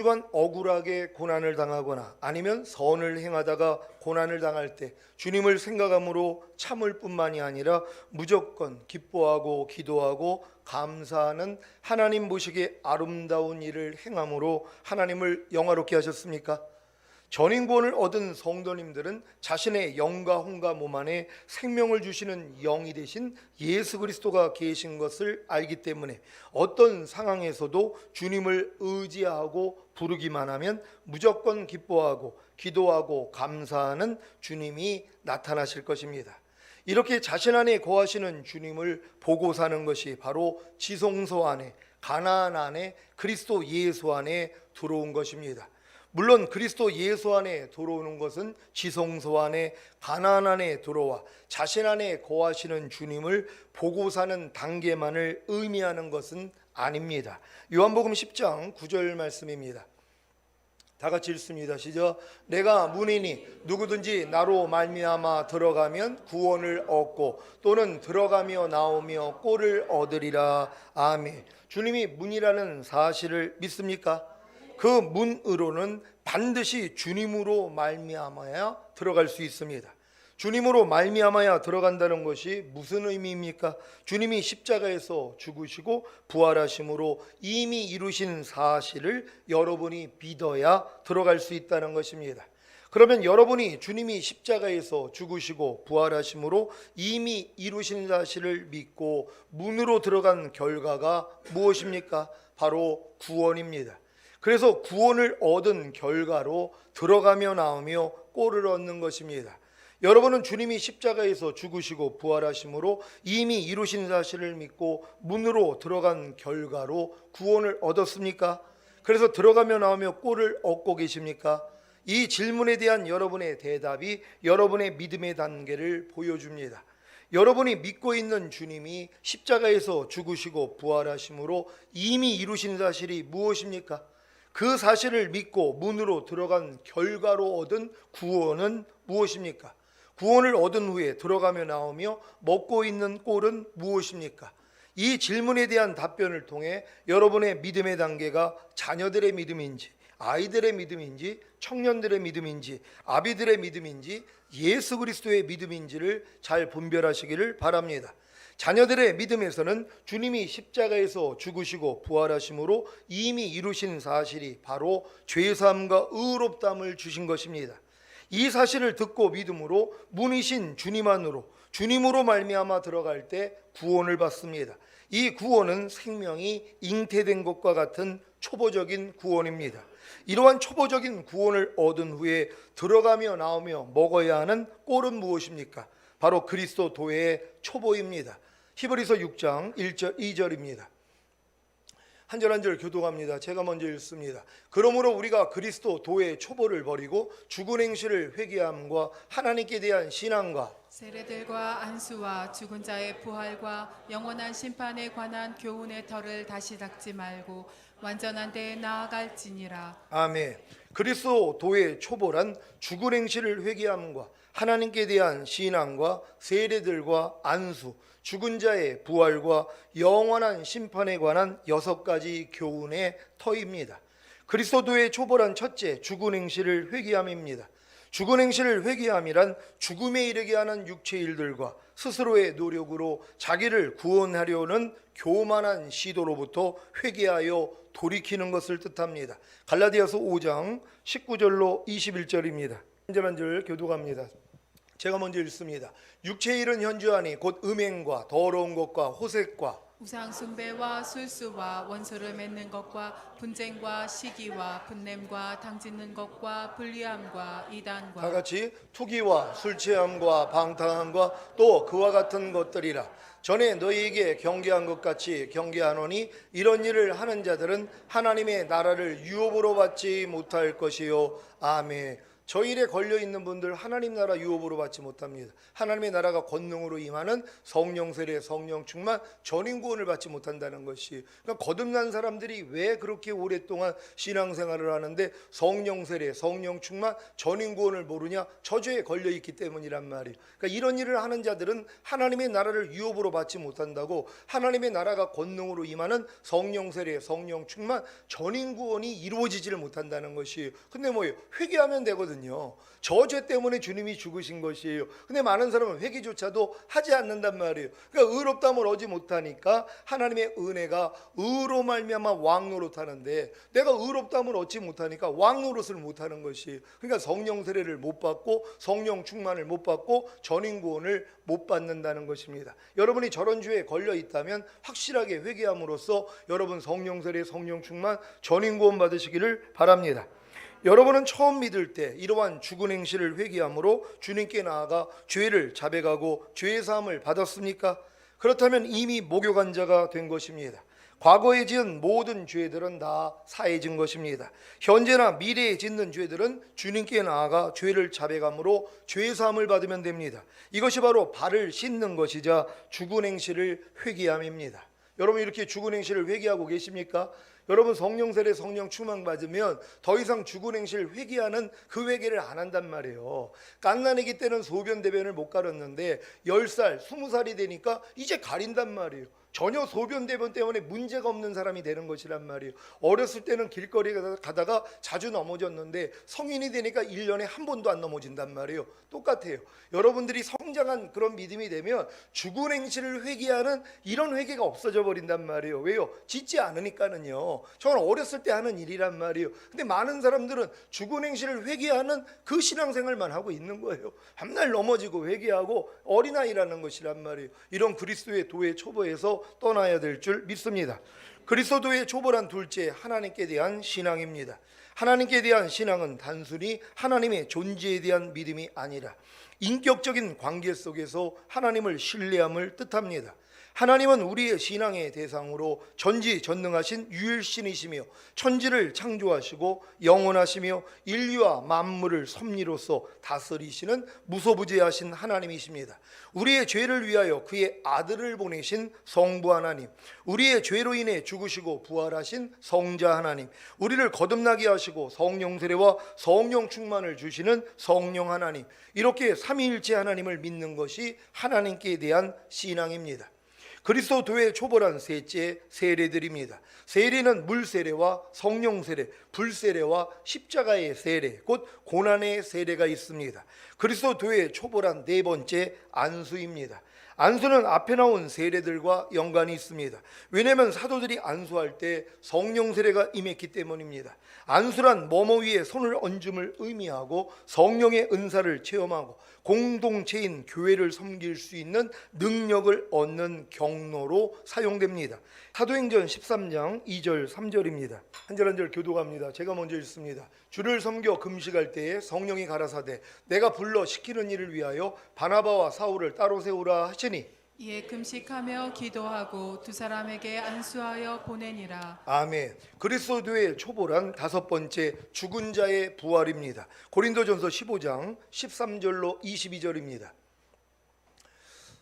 주간 억울하게 고난을 당하거나 아니면 선을 행하다가 고난을 당할 때 주님을 생각함으로 참을 뿐만이 아니라 무조건 기뻐하고 기도하고 감사하는 하나님 보시기에 아름다운 일을 행함으로 하나님을 영화롭게 하셨습니까? 전인권을 얻은 성도님들은 자신의 영과 혼과 몸 안에 생명을 주시는 영이 되신 예수 그리스도가 계신 것을 알기 때문에 어떤 상황에서도 주님을 의지하고 부르기만 하면 무조건 기뻐하고 기도하고 감사하는 주님이 나타나실 것입니다. 이렇게 자신 안에 거하시는 주님을 보고 사는 것이 바로 지성소 안에, 가나안 안에, 그리스도 예수 안에 들어온 것입니다. 물론 그리스도 예수 안에 들어오는 것은 지성소 안에, 가나안 안에 들어와 자신 안에 거하시는 주님을 보고 사는 단계만을 의미하는 것은 아닙니다. 요한복음 10장 9절 말씀입니다. 다 같이 읽습니다. 시작. 내가 문이니 누구든지 나로 말미암아 들어가면 구원을 얻고 또는 들어가며 나오며 꼴을 얻으리라. 아멘. 주님이 문이라는 사실을 믿습니까? 그 문으로는 반드시 주님으로 말미암아야 들어갈 수 있습니다. 주님으로 말미암아야 들어간다는 것이 무슨 의미입니까? 주님이 십자가에서 죽으시고 부활하심으로 이미 이루신 사실을 여러분이 믿어야 들어갈 수 있다는 것입니다. 그러면 여러분이 주님이 십자가에서 죽으시고 부활하심으로 이미 이루신 사실을 믿고 문으로 들어간 결과가 무엇입니까? 바로 구원입니다. 그래서 구원을 얻은 결과로 들어가며 나오며 꼴을 얻는 것입니다. 여러분은 주님이 십자가에서 죽으시고 부활하심으로 이미 이루신 사실을 믿고 문으로 들어간 결과로 구원을 얻었습니까? 그래서 들어가며 나오며 꼴을 얻고 계십니까? 이 질문에 대한 여러분의 대답이 여러분의 믿음의 단계를 보여줍니다. 여러분이 믿고 있는 주님이 십자가에서 죽으시고 부활하심으로 이미 이루신 사실이 무엇입니까? 그 사실을 믿고 문으로 들어간 결과로 얻은 구원은 무엇입니까? 구원을 얻은 후에 들어가며 나오며 먹고 있는 꼴은 무엇입니까? 이 질문에 대한 답변을 통해 여러분의 믿음의 단계가 자녀들의 믿음인지, 아이들의 믿음인지, 청년들의 믿음인지, 아비들의 믿음인지, 예수 그리스도의 믿음인지를 잘 분별하시기를 바랍니다. 자녀들의 믿음에서는 주님이 십자가에서 죽으시고 부활하심으로 이미 이루신 사실이 바로 죄사함과 의롭다함을 주신 것입니다. 이 사실을 듣고 믿음으로 문이신 주님 안으로, 주님으로 말미암아 들어갈 때 구원을 받습니다. 이 구원은 생명이 잉태된 것과 같은 초보적인 구원입니다. 이러한 초보적인 구원을 얻은 후에 들어가며 나오며 먹어야 하는 꼴은 무엇입니까? 바로 그리스도도의 초보입니다. 히브리서 6장 1절 2절입니다. 한 절 한 절 교독합니다. 제가 먼저 읽습니다. 그러므로 우리가 그리스도 도의 초보를 버리고 죽은 행실을 회개함과 하나님께 대한 신앙과 세례들과 안수와 죽은 자의 부활과 영원한 심판에 관한 교훈의 털을 다시 닦지 말고 완전한 데에 나아갈지니라. 아멘. 그리스도 도의 초보란 죽은 행실을 회개함과 하나님께 대한 신앙과 세례들과 안수, 죽은 자의 부활과 영원한 심판에 관한 6가지 교훈의 터입니다. 그리스도의 초보란 첫째, 죽은 행실을 회개함입니다. 죽은 행실을 회개함이란 죽음에 이르게 하는 육체 일들과 스스로의 노력으로 자기를 구원하려는 교만한 시도로부터 회개하여 돌이키는 것을 뜻합니다. 갈라디아서 5장 19절로 21절입니다. 한 절 한 절 교독합니다. 제가 먼저 읽습니다. 육체의 일은 현주하니 곧 음행과 더러운 것과 호색과 우상 숭배와 술수와 원수를 맺는 것과 분쟁과 시기와 분냄과 당짓는 것과 불리함과 이단과 다 같이 투기와 술취함과 방탕함과 또 그와 같은 것들이라. 전에 너희에게 경계한 것 같이 경계하노니 이런 일을 하는 자들은 하나님의 나라를 유업으로 받지 못할 것이요. 아멘. 저 일에 걸려 있는 분들 하나님 나라 유업으로 받지 못합니다. 하나님의 나라가 권능으로 임하는 성령 세례, 성령 충만, 전인 구원을 받지 못한다는 것이, 그러니까 거듭난 사람들이 왜 그렇게 오랫동안 신앙생활을 하는데 성령 세례, 성령 충만, 전인 구원을 모르냐? 저주에 걸려 있기 때문이란 말이에요. 그러니까 이런 일을 하는 자들은 하나님의 나라를 유업으로 받지 못한다고. 하나님의 나라가 권능으로 임하는 성령 세례, 성령 충만, 전인 구원이 이루어지지를 못한다는 것이에요. 근데 뭐예요? 회개하면 되거든요. 저 죄 때문에 주님이 죽으신 것이에요. 근데 많은 사람은 회개조차도 하지 않는단 말이에요. 그러니까 의롭다함을 얻지 못하니까 하나님의 은혜가 의로 말미암아 왕노릇하는데, 내가 의롭다함을 얻지 못하니까 왕노릇을 못하는 것이에요. 그러니까 성령 세례를 못 받고 성령 충만을 못 받고 전인 구원을 못 받는다는 것입니다. 여러분이 저런 죄에 걸려 있다면 확실하게 회개함으로써 여러분 성령 세례, 성령 충만, 전인 구원 받으시기를 바랍니다. 여러분은 처음 믿을 때 이러한 죽은 행실을 회개함으로 주님께 나아가 죄를 자백하고 죄 사함을 받았습니까? 그렇다면 이미 목욕한 자가 된 것입니다. 과거에 지은 모든 죄들은 다 사해진 것입니다. 현재나 미래에 짓는 죄들은 주님께 나아가 죄를 자백함으로 죄 사함을 받으면 됩니다. 이것이 바로 발을 씻는 것이자 죽은 행실을 회개함입니다. 여러분, 이렇게 죽은 행실을 회개하고 계십니까? 여러분, 성령 세례, 성령 충만 받으면 더 이상 죽은 행실 회개하는 그 회개를 안 한단 말이에요. 갓난아기 때는 소변 대변을 못 가렸는데 10살, 20살이 되니까 이제 가린단 말이에요. 전혀 소변 대변 때문에 문제가 없는 사람이 되는 것이란 말이에요. 어렸을 때는 길거리 가다가 자주 넘어졌는데 성인이 되니까 1년에 한 번도 안 넘어진단 말이에요. 똑같아요. 여러분들이 성장한 그런 믿음이 되면 죽은 행실을 회개하는 이런 회개가 없어져 버린단 말이에요. 왜요? 짓지 않으니까는요. 저는 어렸을 때 하는 일이란 말이에요. 근데 많은 사람들은 죽은 행실을 회개하는 그 신앙생활만 하고 있는 거예요. 한날 넘어지고 회개하고 어린아이라는 것이란 말이에요. 이런 그리스도의 도에 초보해서 떠나야 될 줄 믿습니다. 그리스도의 초월한 둘째, 하나님께 대한 신앙입니다. 하나님께 대한 신앙은 단순히 하나님의 존재에 대한 믿음이 아니라 인격적인 관계 속에서 하나님을 신뢰함을 뜻합니다. 하나님은 우리의 신앙의 대상으로 전지전능하신 유일신이시며 천지를 창조하시고 영원하시며 인류와 만물을 섭리로서 다스리시는 무소부재하신 하나님이십니다. 우리의 죄를 위하여 그의 아들을 보내신 성부 하나님, 우리의 죄로 인해 죽으시고 부활하신 성자 하나님, 우리를 거듭나게 하시고 성령 세례와 성령 충만을 주시는 성령 하나님, 이렇게 삼위일체 하나님을 믿는 것이 하나님께 대한 신앙입니다. 그리스도의 초월한 셋째, 세례드립니다. 세례는 물세례와 성령세례, 불세례와 십자가의 세례, 곧 고난의 세례가 있습니다. 그리스도의 초월한 네 번째, 안수입니다. 안수는 앞에 나온 세례들과 연관이 있습니다. 왜냐하면 사도들이 안수할 때 성령 세례가 임했기 때문입니다. 안수란 뭐뭐 위에 손을 얹음을 의미하고 성령의 은사를 체험하고 공동체인 교회를 섬길 수 있는 능력을 얻는 경로로 사용됩니다. 사도행전 13장 2절 3절입니다. 한 절 한 절 교독합니다. 제가 먼저 읽습니다. 주를 섬겨 금식할 때에 성령이 가라사대 내가 불러 시키는 일을 위하여 바나바와 사울을 따로 세우라 하시니, 이에 금식하며 기도하고 두 사람에게 안수하여 보내니라. 아멘. 그리스도의 초월한 다섯 번째, 죽은 자의 부활입니다. 고린도전서 15장 13절로 22절입니다.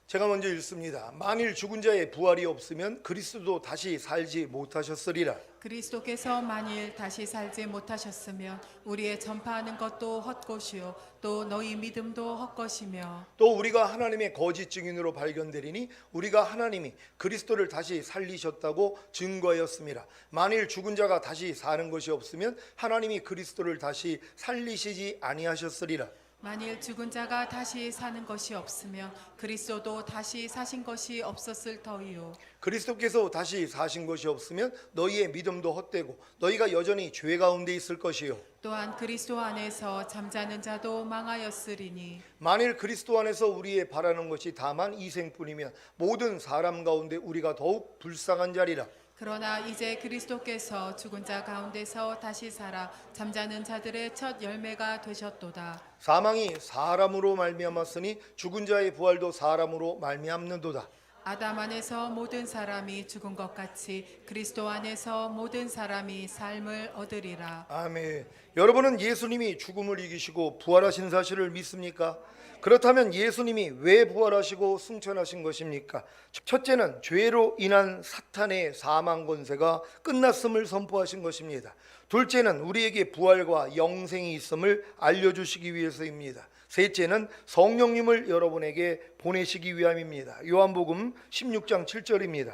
제가 먼저 읽습니다. 만일 죽은 자의 부활이 없으면 그리스도도 다시 살지 못하셨으리라. 그리스도께서 만일 다시 살지 못하셨으면 우리의 전파하는 것도 헛것이요 또 너희 믿음도 헛것이며, 또 우리가 하나님의 거짓 증인으로 발견되리니 우리가 하나님이 그리스도를 다시 살리셨다고 증거하였습니다. 만일 죽은 자가 다시 사는 것이 없으면 하나님이 그리스도를 다시 살리시지 아니하셨으리라. 만일 죽은 자가 다시 사는 것이 없으면 그리스도도 다시 사신 것이 없었을 터이요. 그리스도께서 다시 사신 것이 없으면 너희의 믿음도 헛되고 너희가 여전히 죄 가운데 있을 것이요. 또한 그리스도 안에서 잠자는 자도 망하였으리니, 만일 그리스도 안에서 우리의 바라는 것이 다만 이생뿐이면 모든 사람 가운데 우리가 더욱 불쌍한 자리라. 그러나 이제 그리스도께서 죽은 자 가운데서 다시 살아 잠자는 자들의 첫 열매가 되셨도다. 사망이 사람으로 말미암았으니 죽은 자의 부활도 사람으로 말미암는도다. 아담 안에서 모든 사람이 죽은 것 같이 그리스도 안에서 모든 사람이 삶을 얻으리라. 아멘. 여러분은 예수님이 죽음을 이기시고 부활하신 사실을 믿습니까? 그렇다면 예수님이 왜 부활하시고 승천하신 것입니까? 첫째는 죄로 인한 사탄의 사망 권세가 끝났음을 선포하신 것입니다. 둘째는 우리에게 부활과 영생이 있음을 알려주시기 위해서입니다. 셋째는 성령님을 여러분에게 보내시기 위함입니다. 요한복음 16장 7절입니다.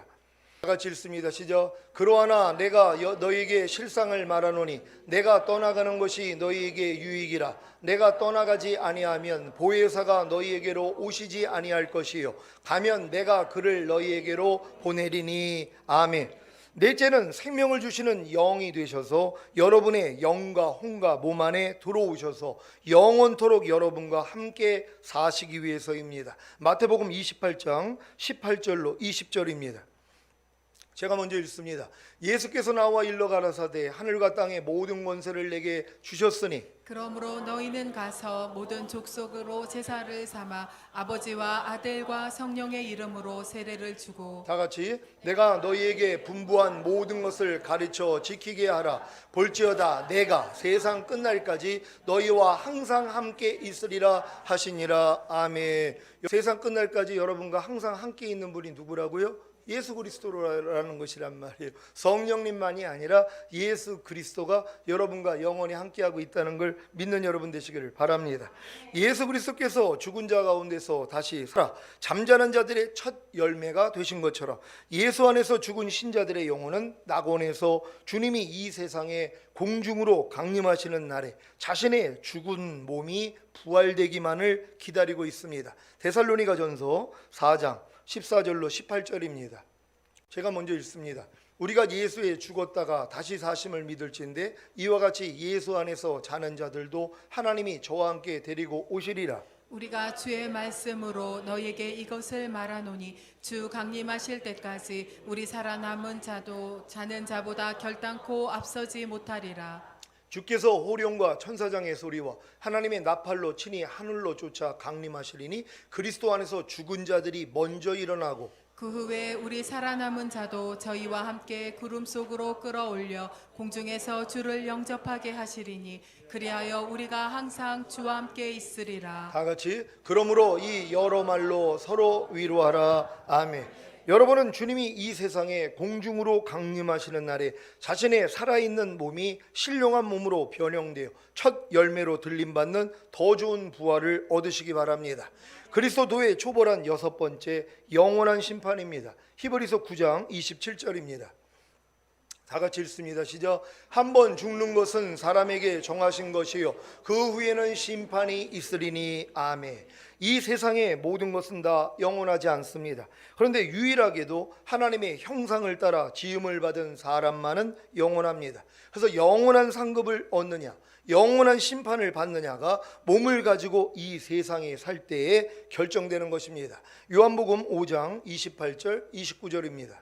다 같이 읽습니다. 시작. 그러하나 내가 너희에게 실상을 말하노니 내가 떠나가는 것이 너희에게 유익이라. 내가 떠나가지 아니하면 보혜사가 너희에게로 오시지 아니할 것이요 가면 내가 그를 너희에게로 보내리니. 아멘. 넷째는 생명을 주시는 영이 되셔서 여러분의 영과 혼과 몸 안에 들어오셔서 영원토록 여러분과 함께 사시기 위해서입니다. 마태복음 28장 18절로 20절입니다. 제가 먼저 읽습니다. 예수께서 나와 일러 가라사대 하늘과 땅의 모든 권세를 내게 주셨으니 그러므로 너희는 가서 모든 족속으로 제사를 삼아 아버지와 아들과 성령의 이름으로 세례를 주고 다 같이 내가 너희에게 분부한 모든 것을 가르쳐 지키게 하라. 볼지어다 내가 세상 끝날까지 너희와 항상 함께 있으리라 하시니라. 아멘. 세상 끝날까지 여러분과 항상 함께 있는 분이 누구라고요? 예수 그리스도라는 것이란 말이에요. 성령님만이 아니라 예수 그리스도가 여러분과 영원히 함께하고 있다는 걸 믿는 여러분 되시기를 바랍니다. 예수 그리스도께서 죽은 자 가운데서 다시 살아 잠자는 자들의 첫 열매가 되신 것처럼 예수 안에서 죽은 신자들의 영혼은 낙원에서 주님이 이 세상에 공중으로 강림하시는 날에 자신의 죽은 몸이 부활되기만을 기다리고 있습니다. 데살로니가전서 4장 14절로 18절입니다. 제가 먼저 읽습니다. 우리가 예수에 죽었다가 다시 사심을 믿을진데 이와 같이 예수 안에서 자는 자들도 하나님이 저와 함께 데리고 오시리라. 우리가 주의 말씀으로 너희에게 이것을 말하노니 주 강림하실 때까지 우리 살아남은 자도 자는 자보다 결단코 앞서지 못하리라. 주께서 호령과 천사장의 소리와 하나님의 나팔로 친히 하늘로 쫓아 강림하시리니 그리스도 안에서 죽은 자들이 먼저 일어나고 그 후에 우리 살아남은 자도 저희와 함께 구름 속으로 끌어올려 공중에서 주를 영접하게 하시리니 그리하여 우리가 항상 주와 함께 있으리라. 다 같이 그러므로 이 여러 말로 서로 위로하라. 아멘. 여러분은 주님이 이 세상에 공중으로 강림하시는 날에 자신의 살아있는 몸이 신령한 몸으로 변형되어 첫 열매로 들림받는 더 좋은 부활을 얻으시기 바랍니다. 그리스도도의 초월한 여섯 번째 영원한 심판입니다. 히브리서 9장 27절입니다. 다 같이 읽습니다. 시작. 한 번 죽는 것은 사람에게 정하신 것이요 그 후에는 심판이 있으리니. 아멘. 이 세상의 모든 것은 다 영원하지 않습니다. 그런데 유일하게도 하나님의 형상을 따라 지음을 받은 사람만은 영원합니다. 그래서 영원한 상급을 얻느냐 영원한 심판을 받느냐가 몸을 가지고 이 세상에 살 때에 결정되는 것입니다. 요한복음 5장 28절 29절입니다.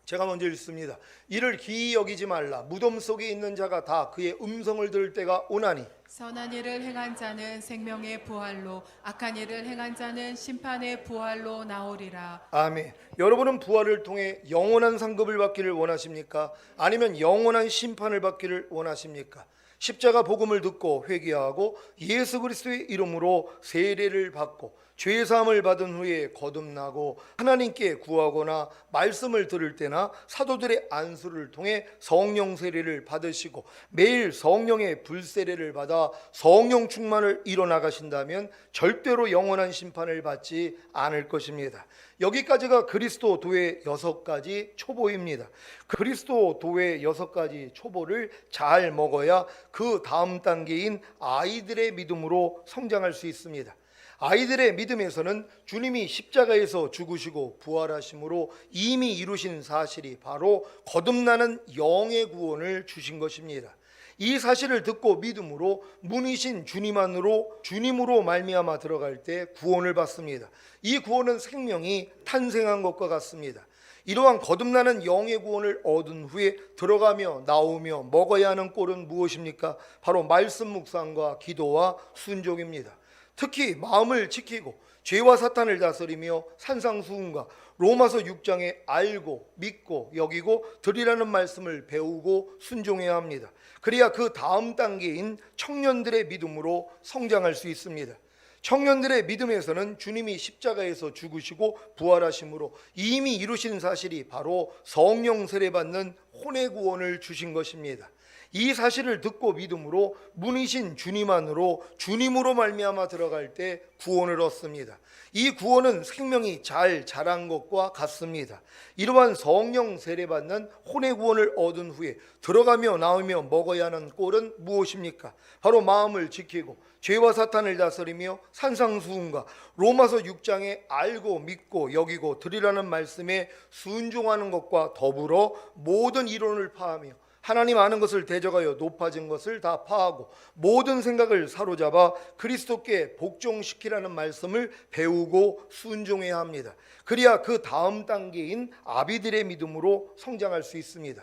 제가 먼저 읽습니다. 이를 기이 여기지 말라. 무덤 속에 있는 자가 다 그의 음성을 들을 때가 오나니 선한 일을 행한 자는 생명의 부활로 악한 일을 행한 자는 심판의 부활로 나오리라. 아멘. 여러분은 부활을 통해 영원한 상급을 받기를 원하십니까? 아니면 영원한 심판을 받기를 원하십니까? 십자가 복음을 듣고 회개하고 예수 그리스도의 이름으로 세례를 받고 죄사함을 받은 후에 거듭나고 하나님께 구하거나 말씀을 들을 때나 사도들의 안수를 통해 성령 세례를 받으시고 매일 성령의 불세례를 받아 성령 충만을 이뤄나가신다면 절대로 영원한 심판을 받지 않을 것입니다. 여기까지가 그리스도도의 6가지 초보입니다. 그리스도도의 6가지 초보를 잘 먹어야 그 다음 단계인 아이들의 믿음으로 성장할 수 있습니다. 아이들의 믿음에서는 주님이 십자가에서 죽으시고 부활하심으로 이미 이루신 사실이 바로 거듭나는 영의 구원을 주신 것입니다. 이 사실을 듣고 믿음으로 문이신 주님 안으로 주님으로 말미암아 들어갈 때 구원을 받습니다. 이 구원은 생명이 탄생한 것과 같습니다. 이러한 거듭나는 영의 구원을 얻은 후에 들어가며 나오며 먹어야 하는 꼴은 무엇입니까? 바로 말씀 묵상과 기도와 순종입니다. 특히 마음을 지키고 죄와 사탄을 다스리며 산상수훈과 로마서 6장에 알고 믿고 여기고 드리라는 말씀을 배우고 순종해야 합니다. 그래야 그 다음 단계인 청년들의 믿음으로 성장할 수 있습니다. 청년들의 믿음에서는 주님이 십자가에서 죽으시고 부활하심으로 이미 이루신 사실이 바로 성령 세례 받는 혼의 구원을 주신 것입니다. 이 사실을 듣고 믿음으로 문이신 주님 안으로 주님으로 말미암아 들어갈 때 구원을 얻습니다. 이 구원은 생명이 잘 자란 것과 같습니다. 이러한 성령 세례 받는 혼의 구원을 얻은 후에 들어가며 나오며 먹어야 하는 꼴은 무엇입니까? 바로 마음을 지키고 죄와 사탄을 다스리며 산상수훈과 로마서 6장에 알고 믿고 여기고 드리라는 말씀에 순종하는 것과 더불어 모든 이론을 파하며 하나님 아는 것을 대적하여 높아진 것을 다 파하고 모든 생각을 사로잡아 그리스도께 복종시키라는 말씀을 배우고 순종해야 합니다. 그래야 그 다음 단계인 아비들의 믿음으로 성장할 수 있습니다.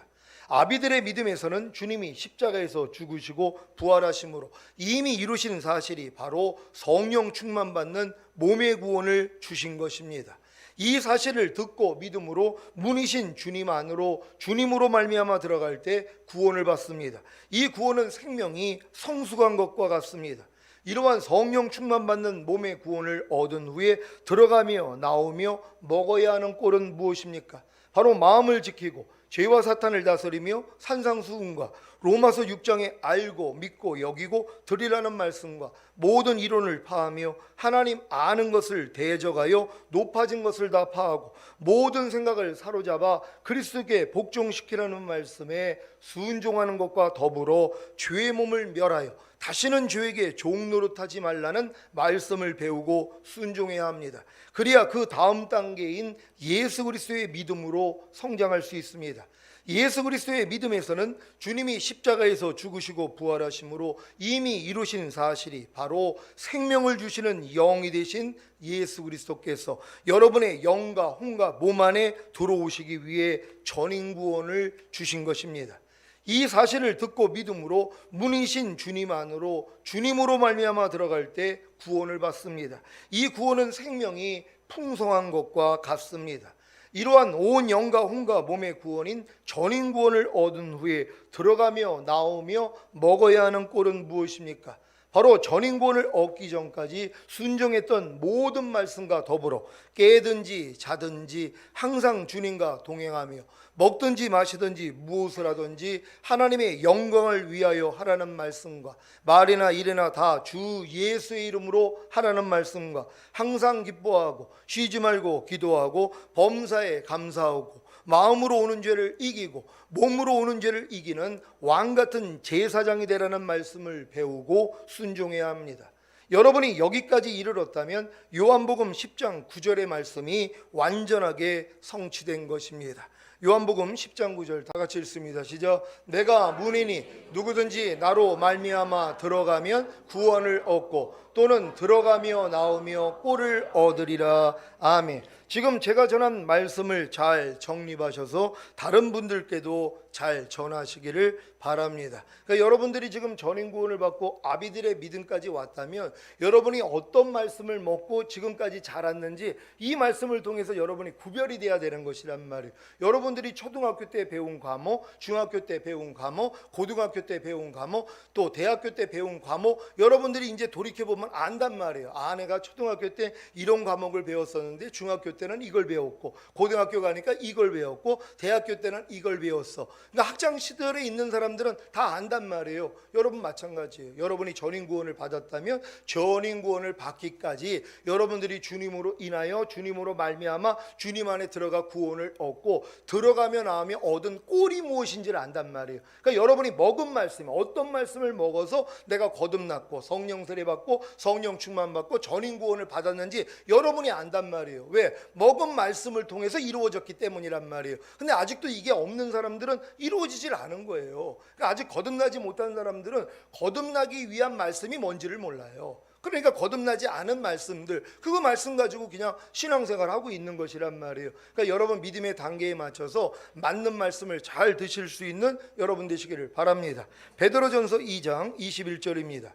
아비들의 믿음에서는 주님이 십자가에서 죽으시고 부활하심으로 이미 이루신 사실이 바로 성령 충만받는 몸의 구원을 주신 것입니다. 이 사실을 듣고 믿음으로 문이신 주님 안으로 주님으로 말미암아 들어갈 때 구원을 받습니다. 이 구원은 생명이 성숙한 것과 같습니다. 이러한 성령 충만받는 몸의 구원을 얻은 후에 들어가며 나오며 먹어야 하는 꼴은 무엇입니까? 바로 마음을 지키고 죄와 사탄을 다스리며 산상수훈과 로마서 6장에 알고 믿고 여기고 드리라는 말씀과 모든 이론을 파하며 하나님 아는 것을 대적하여 높아진 것을 다 파하고 모든 생각을 사로잡아 그리스도께 복종시키라는 말씀에 순종하는 것과 더불어 죄의 몸을 멸하여 다시는 죄에게 종노릇하지 말라는 말씀을 배우고 순종해야 합니다. 그래야 그 다음 단계인 예수 그리스도의 믿음으로 성장할 수 있습니다. 예수 그리스도의 믿음에서는 주님이 십자가에서 죽으시고 부활하심으로 이미 이루신 사실이 바로 생명을 주시는 영이 되신 예수 그리스도께서 여러분의 영과 혼과 몸 안에 들어오시기 위해 전인구원을 주신 것입니다. 이 사실을 듣고 믿음으로 문이신 주님 안으로 주님으로 말미암아 들어갈 때 구원을 받습니다. 이 구원은 생명이 풍성한 것과 같습니다. 이러한 온 영과 혼과 몸의 구원인 전인 구원을 얻은 후에 들어가며 나오며 먹어야 하는 꼴은 무엇입니까? 바로 전인 구원을 얻기 전까지 순종했던 모든 말씀과 더불어 깨든지 자든지 항상 주님과 동행하며 먹든지 마시든지 무엇을 하든지 하나님의 영광을 위하여 하라는 말씀과 말이나 일이나 다 주 예수의 이름으로 하라는 말씀과 항상 기뻐하고 쉬지 말고 기도하고 범사에 감사하고 마음으로 오는 죄를 이기고 몸으로 오는 죄를 이기는 왕같은 제사장이 되라는 말씀을 배우고 순종해야 합니다. 여러분이 여기까지 이르렀다면 요한복음 10장 9절의 말씀이 완전하게 성취된 것입니다. 요한복음 10장 9절 다 같이 읽습니다. 시작. 내가 문이니 누구든지 나로 말미암아 들어가면 구원을 얻고 또는 들어가며 나오며 꼴을 얻으리라. 아멘. 지금 제가 전한 말씀을 잘 정립하셔서 다른 분들께도 잘 전하시기를 바랍니다. 그러니까 여러분들이 지금 전인구원을 받고 아비들의 믿음까지 왔다면 여러분이 어떤 말씀을 먹고 지금까지 자랐는지 이 말씀을 통해서 여러분이 구별이 돼야 되는 것이란 말이에요. 여러분들이 초등학교 때 배운 과목, 중학교 때 배운 과목, 고등학교 때 배운 과목, 또 대학교 때 배운 과목, 여러분들이 이제 돌이켜보면 안단 말이에요. 아, 내가 초등학교 때 이런 과목을 배웠었는데 중학교 때는 이걸 배웠고 고등학교 가니까 이걸 배웠고 대학교 때는 이걸 배웠어. 그러니까 학창 시절에 있는 사람들은 다 안단 말이에요. 여러분 마찬가지예요. 여러분이 전인구원을 받았다면 전인구원을 받기까지 여러분들이 주님으로 인하여 주님으로 말미암아 주님 안에 들어가 구원을 얻고 들어가며 나오며 얻은 꼴이 무엇인지를 안단 말이에요. 그러니까 여러분이 먹은 말씀, 어떤 말씀을 먹어서 내가 거듭났고 성령 세례 받고 성령 충만 받고 전인구원을 받았는지 여러분이 안단 말이에요. 왜? 먹은 말씀을 통해서 이루어졌기 때문이란 말이에요. 근데 아직도 이게 없는 사람들은 이루어지질 않은 거예요. 그러니까 아직 거듭나지 못한 사람들은 거듭나기 위한 말씀이 뭔지를 몰라요. 그러니까 거듭나지 않은 말씀들, 그거 말씀 가지고 그냥 신앙생활 하고 있는 것이란 말이에요. 그러니까 여러분 믿음의 단계에 맞춰서 맞는 말씀을 잘 드실 수 있는 여러분 되시기를 바랍니다. 베드로전서 2장 21절입니다.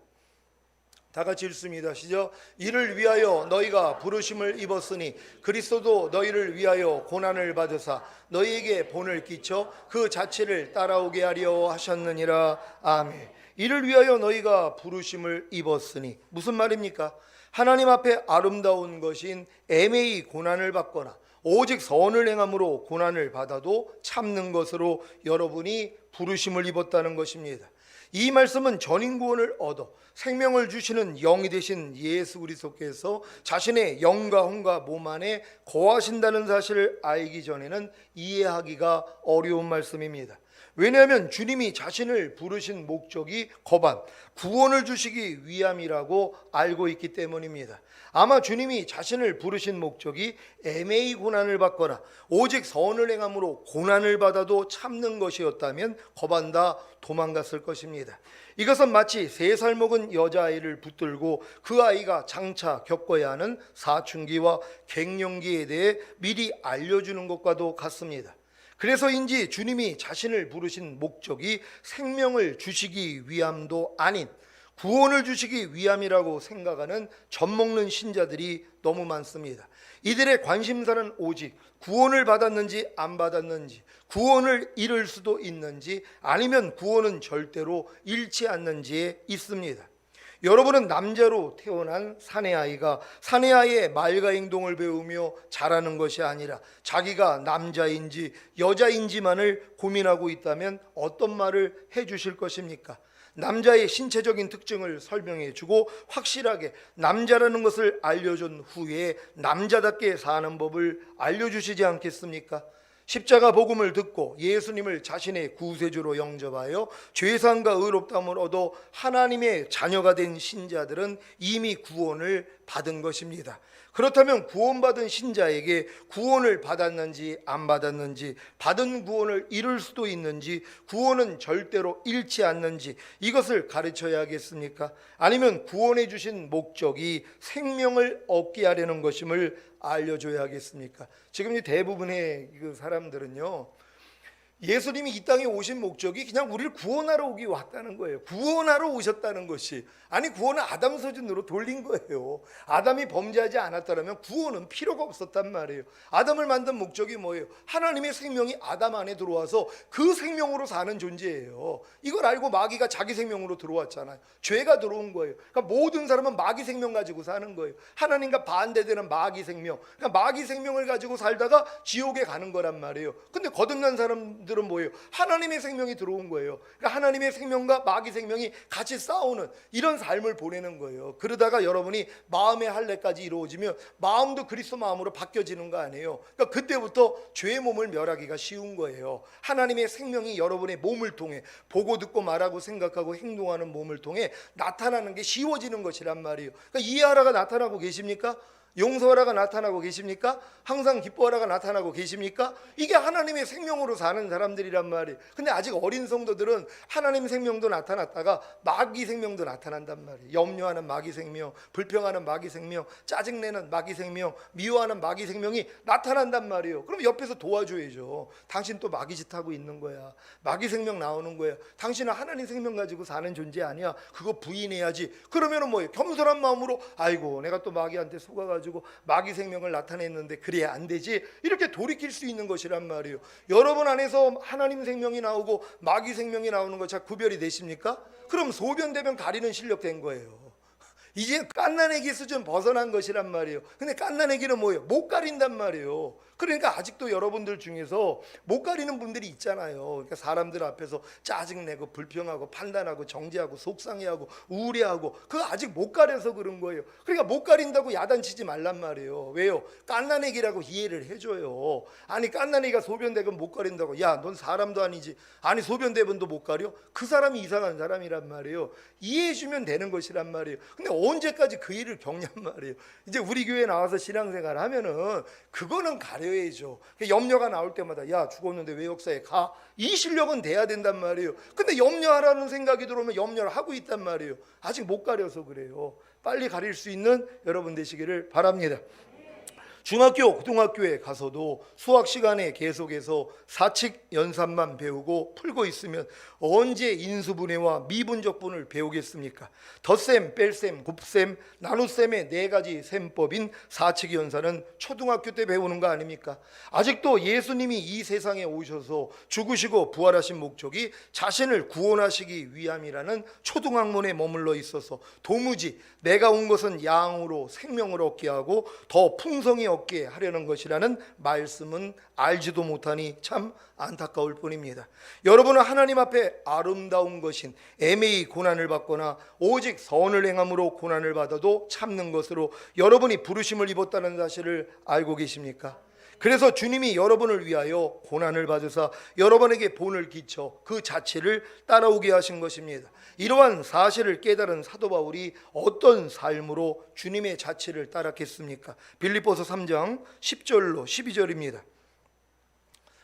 다 같이 읽습니다. 시작. 이를 위하여 너희가 부르심을 입었으니 그리스도도 너희를 위하여 고난을 받으사 너희에게 본을 끼쳐 그 자체를 따라오게 하려 하셨느니라. 아멘. 이를 위하여 너희가 부르심을 입었으니 무슨 말입니까? 하나님 앞에 아름다운 것인 애매히 고난을 받거나 오직 선을 행함으로 고난을 받아도 참는 것으로 여러분이 부르심을 입었다는 것입니다. 이 말씀은 전인구원을 얻어 생명을 주시는 영이 되신 예수 그리스도께서 자신의 영과 혼과 몸 안에 거하신다는 사실을 알기 전에는 이해하기가 어려운 말씀입니다. 왜냐하면 주님이 자신을 부르신 목적이 거반 구원을 주시기 위함이라고 알고 있기 때문입니다. 아마 주님이 자신을 부르신 목적이 애매히 고난을 받거나 오직 선을 행함으로 고난을 받아도 참는 것이었다면 거반다 도망갔을 것입니다. 이것은 마치 3살 먹은 여자아이를 붙들고 그 아이가 장차 겪어야 하는 사춘기와 갱년기에 대해 미리 알려주는 것과도 같습니다. 그래서인지 주님이 자신을 부르신 목적이 생명을 주시기 위함도 아닌 구원을 주시기 위함이라고 생각하는 젖먹는 신자들이 너무 많습니다. 이들의 관심사는 오직 구원을 받았는지 안 받았는지, 구원을 잃을 수도 있는지 아니면 구원은 절대로 잃지 않는지에 있습니다. 여러분은 남자로 태어난 사내아이가 사내아이의 말과 행동을 배우며 자라는 것이 아니라 자기가 남자인지 여자인지만을 고민하고 있다면 어떤 말을 해주실 것입니까? 남자의 신체적인 특징을 설명해주고 확실하게 남자라는 것을 알려준 후에 남자답게 사는 법을 알려주시지 않겠습니까? 십자가 복음을 듣고 예수님을 자신의 구세주로 영접하여 죄사함과 의롭다함을 얻어 하나님의 자녀가 된 신자들은 이미 구원을 받은 것입니다. 그렇다면 구원받은 신자에게 구원을 받았는지 안 받았는지, 받은 구원을 잃을 수도 있는지, 구원은 절대로 잃지 않는지 이것을 가르쳐야겠습니까? 아니면 구원해 주신 목적이 생명을 얻게 하려는 것임을 알려줘야겠습니까? 지금 이 대부분의 그 사람들은요, 예수님이 이 땅에 오신 목적이 그냥 우리를 구원하러 오기 왔다는 거예요. 구원하러 오셨다는 것이, 아니 구원은 아담 수준으로 돌린 거예요. 아담이 범죄하지 않았다면 구원은 필요가 없었단 말이에요. 아담을 만든 목적이 뭐예요? 하나님의 생명이 아담 안에 들어와서 그 생명으로 사는 존재예요. 이걸 알고 마귀가 자기 생명으로 들어왔잖아요. 죄가 들어온 거예요. 그러니까 모든 사람은 마귀 생명 가지고 사는 거예요. 하나님과 반대되는 마귀 생명, 그러니까 마귀 생명을 가지고 살다가 지옥에 가는 거란 말이에요. 근데 거듭난 사람들은 뭐예요? 하나님의 생명이 들어온 거예요. 그러니까 하나님의 생명과 마귀 생명이 같이 싸우는 이런 삶을 보내는 거예요. 그러다가 여러분이 마음의 할례까지 이루어지면 마음도 그리스도 마음으로 바뀌어지는 거 아니에요. 그러니까 그때부터 죄의 몸을 멸하기가 쉬운 거예요. 하나님의 생명이 여러분의 몸을 통해 보고 듣고 말하고 생각하고 행동하는 몸을 통해 나타나는 게 쉬워지는 것이란 말이에요. 그러니까 이해하라가 나타나고 계십니까? 용서하라가 나타나고 계십니까? 항상 기뻐하라가 나타나고 계십니까? 이게 하나님의 생명으로 사는 사람들이란 말이에요. 근데 아직 어린 성도들은 하나님 생명도 나타났다가 마귀 생명도 나타난단 말이에요. 염려하는 마귀 생명, 불평하는 마귀 생명, 짜증내는 마귀 생명, 미워하는 마귀 생명이 나타난단 말이에요. 그럼 옆에서 도와줘야죠. 당신 또 마귀 짓 하고 있는 거야. 마귀 생명 나오는 거야. 당신은 하나님 생명 가지고 사는 존재 아니야. 그거 부인해야지. 그러면은 뭐예요? 겸손한 마음으로 아이고 내가 또 마귀한테 속아가지고 마귀 생명을 나타냈는데 그래야 안 되지, 이렇게 돌이킬 수 있는 것이란 말이에요. 여러분 안에서 하나님 생명이 나오고 마귀 생명이 나오는 거 잘 구별이 되십니까? 그럼 소변대변 가리는 실력 된 거예요. 이제 깐난애기 수준 벗어난 것이란 말이에요. 근데 깐난애기는 뭐예요? 못 가린단 말이에요. 그러니까 아직도 여러분들 중에서 못 가리는 분들이 있잖아요. 그러니까 사람들 앞에서 짜증내고 불평하고 판단하고 정죄하고 속상해하고 우울해하고 그거 아직 못 가려서 그런 거예요. 그러니까 못 가린다고 야단치지 말란 말이에요. 왜요? 깐난애기라고 이해를 해줘요. 아니 깐난애기가 소변대변 못 가린다고, 야 넌 사람도 아니지, 아니 소변대변도 못 가려? 그 사람이 이상한 사람이란 말이에요. 이해해주면 되는 것이란 말이에요. 근데 언제까지 그 일을 겪냔 말이에요. 이제 우리 교회 나와서 신앙생활 하면은 그거는 가려야죠. 염려가 나올 때마다 야 죽었는데 왜 역사에 가? 이 실력은 돼야 된단 말이에요. 근데 염려하라는 생각이 들어오면 염려를 하고 있단 말이에요. 아직 못 가려서 그래요. 빨리 가릴 수 있는 여러분 되시기를 바랍니다. 중학교, 고등학교에 가서도 수학 시간에 계속해서 사칙 연산만 배우고 풀고 있으면 언제 인수분해와 미분적분을 배우겠습니까? 덧셈, 뺄셈, 곱셈, 나눗셈의 네 가지 셈법인 사칙 연산은 초등학교 때 배우는 거 아닙니까? 아직도 예수님이 이 세상에 오셔서 죽으시고 부활하신 목적이 자신을 구원하시기 위함이라는 초등학문에 머물러 있어서 도무지 내가 온 것은 양으로 생명을 얻게 하고 더 풍성히 얻게 하려는 것이라는 말씀은 알지도 못하니 참 안타까울 뿐입니다. 여러분은 하나님 앞에 아름다운 것인 애매히 고난을 받거나 오직 선을 행함으로 고난을 받아도 참는 것으로 여러분이 부르심을 입었다는 사실을 알고 계십니까? 그래서 주님이 여러분을 위하여 고난을 받으사 여러분에게 본을 끼쳐 그 자체를 따라오게 하신 것입니다. 이러한 사실을 깨달은 사도 바울이 어떤 삶으로 주님의 자체를 따랐겠습니까? 빌립보서 3장 10절로 12절입니다.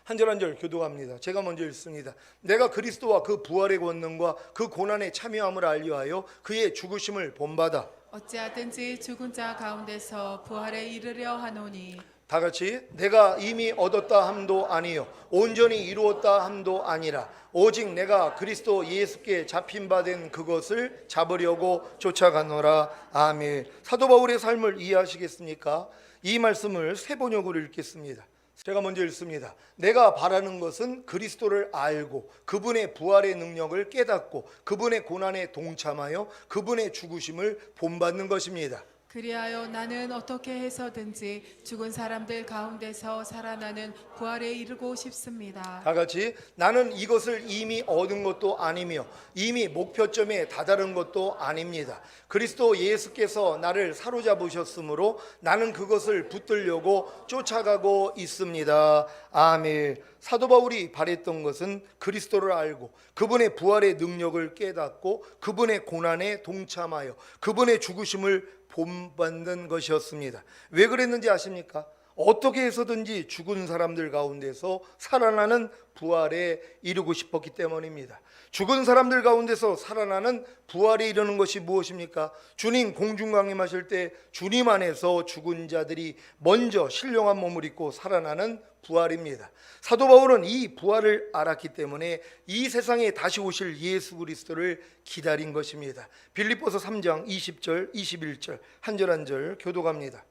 한 절 한 절 교독합니다. 제가 먼저 읽습니다. 내가 그리스도와 그 부활의 권능과 그 고난에 참여함을 알려하여 그의 죽으심을 본받아 어찌하든지 죽은 자 가운데서 부활에 이르려 하노니 다 같이 내가 이미 얻었다 함도 아니요 온전히 이루었다 함도 아니라 오직 내가 그리스도 예수께 잡힌 바 된 그것을 잡으려고 쫓아가노라. 아멘. 사도 바울의 삶을 이해하시겠습니까? 이 말씀을 세 번역으로 읽겠습니다. 제가 먼저 읽습니다. 내가 바라는 것은 그리스도를 알고 그분의 부활의 능력을 깨닫고 그분의 고난에 동참하여 그분의 죽으심을 본받는 것입니다. 그리하여 나는 어떻게 해서든지 죽은 사람들 가운데서 살아나는 부활에 이르고 싶습니다. 다 같이 나는 이것을 이미 얻은 것도 아니며 이미 목표점에 다다른 것도 아닙니다. 그리스도 예수께서 나를 사로잡으셨으므로 나는 그것을 붙들려고 쫓아가고 있습니다. 아멘. 사도 바울이 바랬던 것은 그리스도를 알고 그분의 부활의 능력을 깨닫고 그분의 고난에 동참하여 그분의 죽으심을 본받는 것이었습니다. 왜 그랬는지 아십니까? 어떻게 해서든지 죽은 사람들 가운데서 살아나는 부활에 이르고 싶었기 때문입니다. 죽은 사람들 가운데서 살아나는 부활에 이르는 것이 무엇입니까? 주님 공중강림하실 때 주님 안에서 죽은 자들이 먼저 신령한 몸을 입고 살아나는 부활입니다. 사도 바울은 이 부활을 알았기 때문에 이 세상에 다시 오실 예수 그리스도를 기다린 것입니다. 빌립보서 3장 20절 21절 한 절 한 절 교독합니다.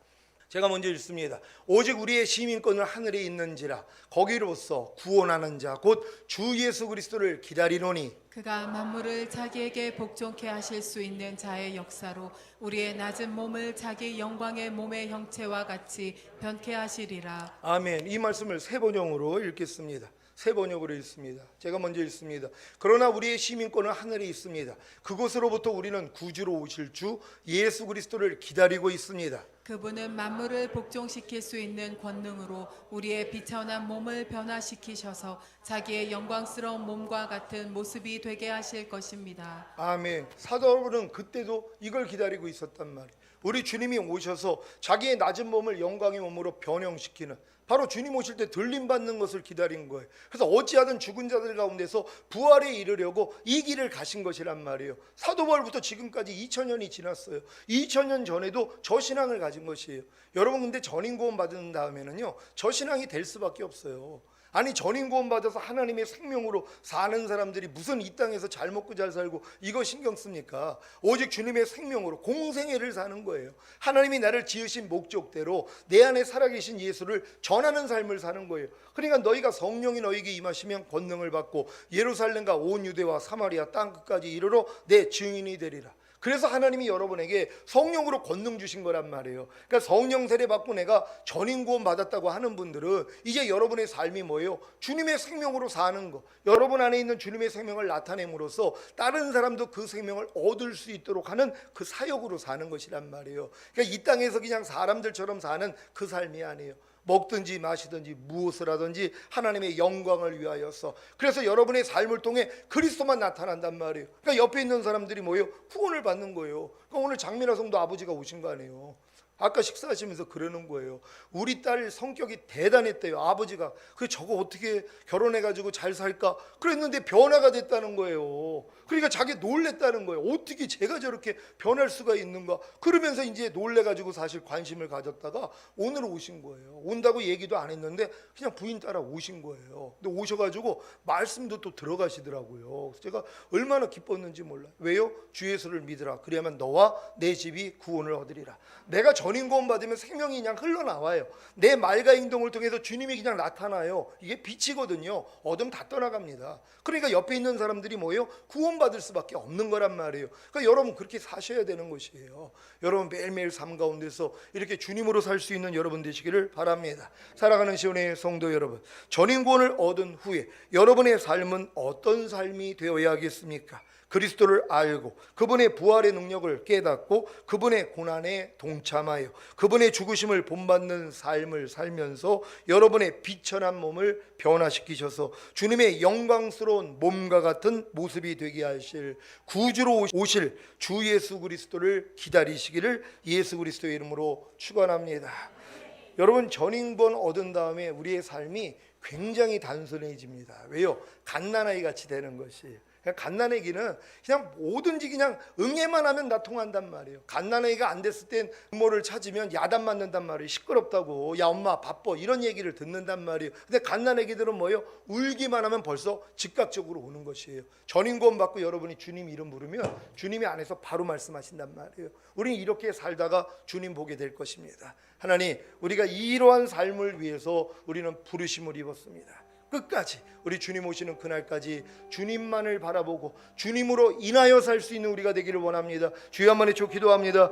제가 먼저 읽습니다. 오직 우리의 시민권은 하늘에 있는지라 거기로서 구원하는 자 곧 주 예수 그리스도를 기다리노니 그가 만물을 자기에게 복종케 하실 수 있는 자의 역사로 우리의 낮은 몸을 자기 영광의 몸의 형체와 같이 변케 하시리라. 아멘. 이 말씀을 세 번역으로 읽겠습니다. 세 번역으로 읽습니다. 제가 먼저 읽습니다. 그러나 우리의 시민권은 하늘에 있습니다. 그곳으로부터 우리는 구주로 오실 주 예수 그리스도를 기다리고 있습니다. 그분은 만물을 복종시킬 수 있는 권능으로 우리의 비천한 몸을 변화시키셔서 자기의 영광스러운 몸과 같은 모습이 되게 하실 것입니다. 아멘. 사도 바울은 그때도 이걸 기다리고 있었단 말이에요. 우리 주님이 오셔서 자기의 낮은 몸을 영광의 몸으로 변형시키는 바로 주님 오실 때 들림받는 것을 기다린 거예요. 그래서 어찌하든 죽은 자들 가운데서 부활에 이르려고 이 길을 가신 것이란 말이에요. 사도 바울부터 지금까지 2000년이 지났어요. 2000년 전에도 저 신앙을 가진 것이에요. 여러분 근데 전인 구원 받은 다음에는요 저 신앙이 될 수밖에 없어요. 아니 전인 구원 받아서 하나님의 생명으로 사는 사람들이 무슨 이 땅에서 잘 먹고 잘 살고 이거 신경 씁니까? 오직 주님의 생명으로 공생애를 사는 거예요. 하나님이 나를 지으신 목적대로 내 안에 살아계신 예수를 전하는 삶을 사는 거예요. 그러니까 너희가 성령이 너희에게 임하시면 권능을 받고 예루살렘과 온 유대와 사마리아 땅끝까지 이르러 내 증인이 되리라. 그래서 하나님이 여러분에게 성령으로 권능 주신 거란 말이에요. 그러니까 성령 세례 받고 내가 전인 구원 받았다고 하는 분들은 이제 여러분의 삶이 뭐예요? 주님의 생명으로 사는 거. 여러분 안에 있는 주님의 생명을 나타냄으로써 다른 사람도 그 생명을 얻을 수 있도록 하는 그 사역으로 사는 것이란 말이에요. 그러니까 이 땅에서 그냥 사람들처럼 사는 그 삶이 아니에요. 먹든지 마시든지 무엇을 하든지 하나님의 영광을 위하여서. 그래서 여러분의 삶을 통해 그리스도만 나타난단 말이에요. 그러니까 옆에 있는 사람들이 뭐예요? 구원을 받는 거예요. 그러니까 오늘 장민아 성도 아버지가 오신 거 아니에요. 아까 식사하시면서 그러는 거예요. 우리 딸 성격이 대단했대요. 아버지가 그 저거 어떻게 결혼해가지고 잘 살까 그랬는데 변화가 됐다는 거예요. 그러니까 자기 놀랬다는 거예요. 어떻게 제가 저렇게 변할 수가 있는가 그러면서 이제 놀래가지고 사실 관심을 가졌다가 오늘 오신 거예요. 온다고 얘기도 안 했는데 그냥 부인 따라 오신 거예요. 근데 오셔가지고 말씀도 또 들어가시더라고요. 그래서 제가 얼마나 기뻤는지 몰라요. 왜요? 주 예수를 믿으라. 그래야만 너와 내 집이 구원을 얻으리라. 내가 전인 구원 받으면 생명이 그냥 흘러나와요. 내 말과 행동을 통해서 주님이 그냥 나타나요. 이게 빛이거든요. 어둠 다 떠나갑니다. 그러니까 옆에 있는 사람들이 뭐예요? 구원받을 수밖에 없는 거란 말이에요. 그러니까 여러분 그렇게 사셔야 되는 것이에요. 여러분 매일매일 삶 가운데서 이렇게 주님으로 살 수 있는 여러분 되시기를 바랍니다. 사랑하는 시온의 성도 여러분, 전인 구원을 얻은 후에 여러분의 삶은 어떤 삶이 되어야 하겠습니까? 그리스도를 알고 그분의 부활의 능력을 깨닫고 그분의 고난에 동참하여 그분의 죽으심을 본받는 삶을 살면서 여러분의 비천한 몸을 변화시키셔서 주님의 영광스러운 몸과 같은 모습이 되게 하실 구주로 오실 주 예수 그리스도를 기다리시기를 예수 그리스도의 이름으로 축원합니다. 여러분 전인권 얻은 다음에 우리의 삶이 굉장히 단순해집니다. 왜요? 갓난아이 같이 되는 것이. 갓난아기는 그냥 뭐든지 그냥 응애만 하면 나 통한단 말이에요. 갓난아기가 안 됐을 땐 부모를 찾으면 야단 맞는단 말이에요. 시끄럽다고, 야 엄마 바빠 이런 얘기를 듣는단 말이에요. 근데 갓난아기들은 뭐예요? 울기만 하면 벌써 즉각적으로 오는 것이에요. 전인권 받고 여러분이 주님 이름 부르면 주님이 안에서 바로 말씀하신단 말이에요. 우리는 이렇게 살다가 주님 보게 될 것입니다. 하나님, 우리가 이러한 삶을 위해서 우리는 부르심을 입었습니다. 끝까지 우리 주님 오시는 그날까지 주님만을 바라보고 주님으로 인하여 살 수 있는 우리가 되기를 원합니다. 주여 한번 외쳐 기도합니다.